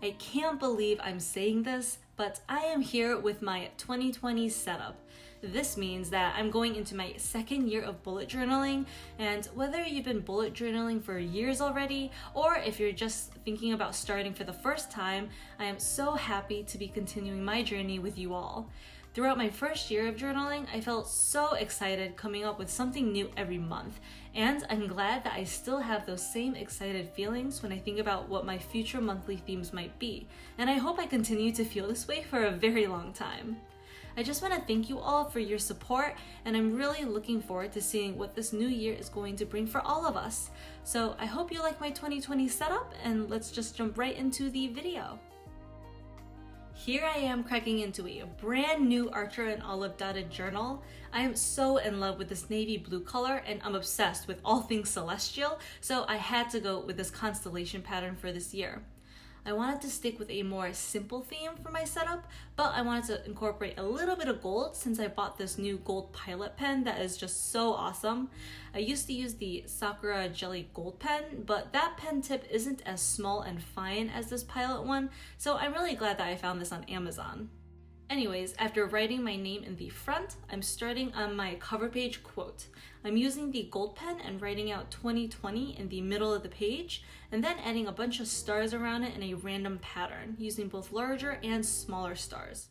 I can't believe I'm saying this, but I am here with my 2020 setup. This means that I'm going into my second year of bullet journaling, and whether you've been bullet journaling for years already, or if you're just thinking about starting for the first time, I am so happy to be continuing my journey with you all. Throughout my first year of journaling, I felt so excited coming up with something new every month, and I'm glad that I still have those same excited feelings when I think about what my future monthly themes might be, and I hope I continue to feel this way for a very long time. I just want to thank you all for your support, and I'm really looking forward to seeing what this new year is going to bring for all of us. So I hope you like my 2020 setup, and let's just jump right into the video. Here I am cracking into a brand new Archer and Olive dotted journal. I am so in love with this navy blue color, and I'm obsessed with all things celestial, so I had to go with this constellation pattern for this year. I wanted to stick with a more simple theme for my setup, but I wanted to incorporate a little bit of gold since I bought this new gold pilot pen that is just so awesome. I used to use the Sakura Jelly Gold pen, but that pen tip isn't as small and fine as this pilot one, so I'm really glad that I found this on Amazon. Anyways, after writing my name in the front, I'm starting on my cover page quote. I'm using the gold pen and writing out 2020 in the middle of the page, and then adding a bunch of stars around it in a random pattern, using both larger and smaller stars.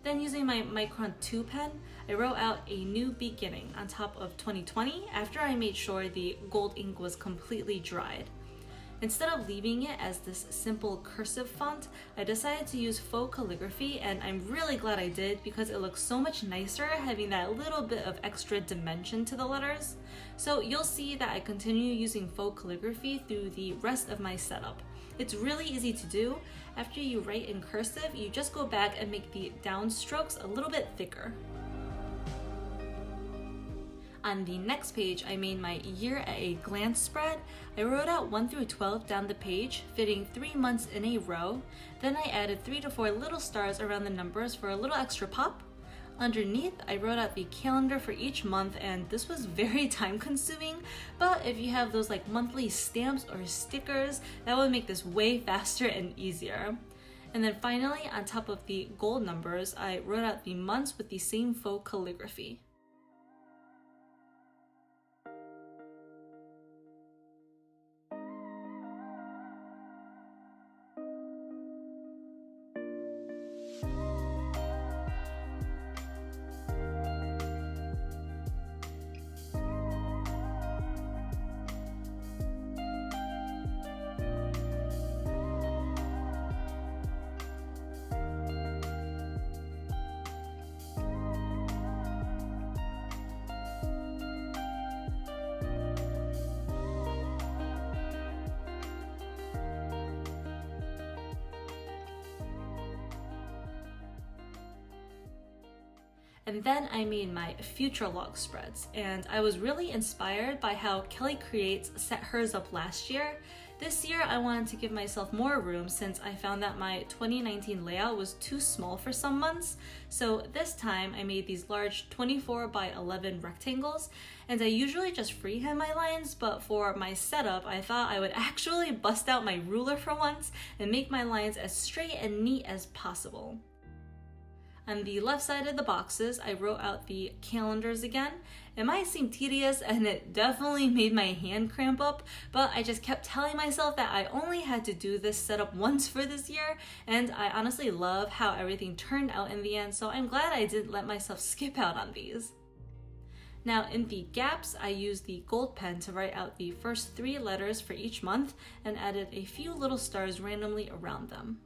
Then using my Micron 2 pen, I wrote out a new beginning on top of 2020 after I made sure the gold ink was completely dried. Instead of leaving it as this simple cursive font, I decided to use faux calligraphy, and I'm really glad I did because it looks so much nicer having that little bit of extra dimension to the letters. So you'll see that I continue using faux calligraphy through the rest of my setup. It's really easy to do. After you write in cursive, you just go back and make the downstrokes a little bit thicker. On the next page, I made my year at a glance spread. I wrote out 1 through 12 down the page, fitting 3 months in a row. Then I added 3 to 4 little stars around the numbers for a little extra pop. Underneath, I wrote out the calendar for each month, and this was very time consuming, but if you have those like monthly stamps or stickers, that would make this way faster and easier. And then finally, on top of the gold numbers, I wrote out the months with the same faux calligraphy. And then I made my future log spreads, and I was really inspired by how Kelly Creates set hers up last year. This year I wanted to give myself more room since I found that my 2019 layout was too small for some months. So this time I made these large 24 by 11 rectangles, and I usually just freehand my lines, but for my setup I thought I would actually bust out my ruler for once and make my lines as straight and neat as possible. On the left side of the boxes, I wrote out the calendars again. It might seem tedious, and it definitely made my hand cramp up, but I just kept telling myself that I only had to do this setup once for this year, and I honestly love how everything turned out in the end, so I'm glad I didn't let myself skip out on these. Now in the gaps, I used the gold pen to write out the first 3 letters for each month and added a few little stars randomly around them.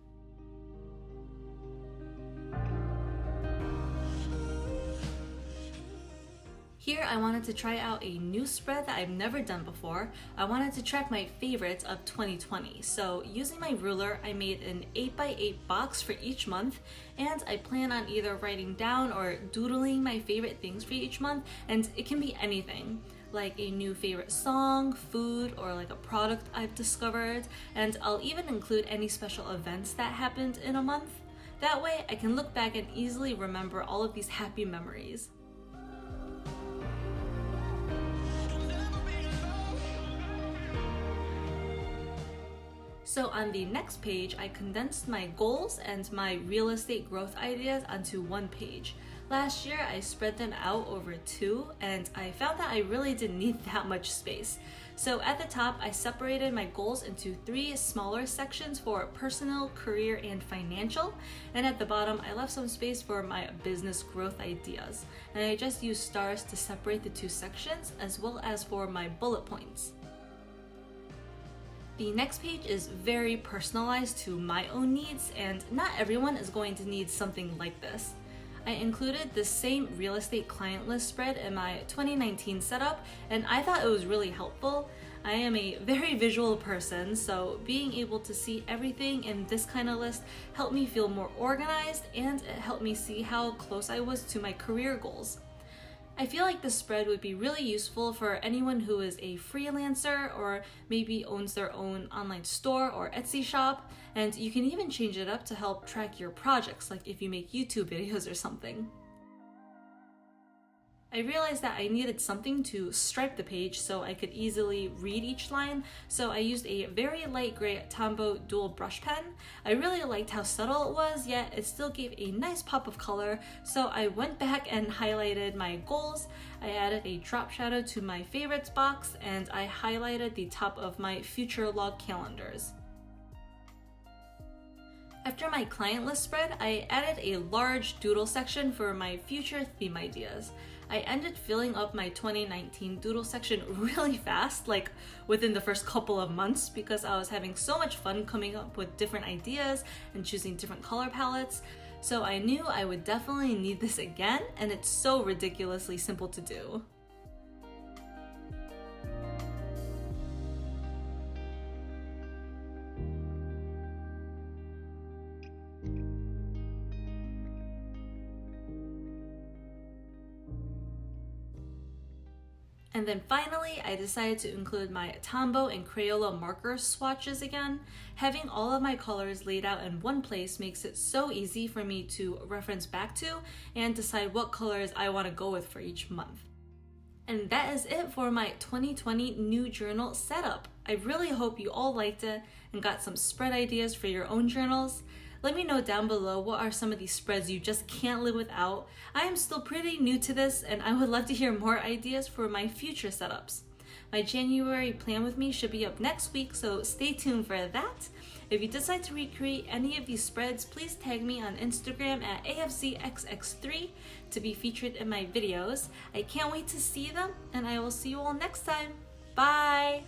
Here I wanted to try out a new spread that I've never done before. I wanted to track my favorites of 2020. So using my ruler, I made an 8x8 box for each month, and I plan on either writing down or doodling my favorite things for each month, and it can be anything, like a new favorite song, food, or like a product I've discovered, and I'll even include any special events that happened in a month. That way, I can look back and easily remember all of these happy memories. So on the next page, I condensed my goals and my real estate growth ideas onto one page. Last year, I spread them out over two, and I found that I really didn't need that much space. So at the top, I separated my goals into three smaller sections for personal, career, and financial. And at the bottom, I left some space for my business growth ideas. And I just used stars to separate the two sections, as well as for my bullet points. The next page is very personalized to my own needs, and not everyone is going to need something like this. I included the same real estate client list spread in my 2019 setup, and I thought it was really helpful. I am a very visual person, so being able to see everything in this kind of list helped me feel more organized, and it helped me see how close I was to my career goals. I feel like this spread would be really useful for anyone who is a freelancer or maybe owns their own online store or Etsy shop, and you can even change it up to help track your projects, like if you make YouTube videos or something. I realized that I needed something to stripe the page so I could easily read each line, so I used a very light gray Tombow dual brush pen. I really liked how subtle it was, yet it still gave a nice pop of color, so I went back and highlighted my goals. I added a drop shadow to my favorites box, and I highlighted the top of my future log calendars. After my client list spread, I added a large doodle section for my future theme ideas. I ended filling up my 2019 doodle section really fast, like within the first couple of months, because I was having so much fun coming up with different ideas and choosing different color palettes. So I knew I would definitely need this again, and it's so ridiculously simple to do. And then finally, I decided to include my Tombow and Crayola marker swatches again. Having all of my colors laid out in one place makes it so easy for me to reference back to and decide what colors I want to go with for each month. And that is it for my 2020 new journal setup. I really hope you all liked it and got some spread ideas for your own journals. Let me know down below what are some of these spreads you just can't live without. I am still pretty new to this, and I would love to hear more ideas for my future setups. My January plan with me should be up next week, so stay tuned for that. If you decide to recreate any of these spreads, please tag me on Instagram at AFCXX3 to be featured in my videos. I can't wait to see them, and I will see you all next time. Bye!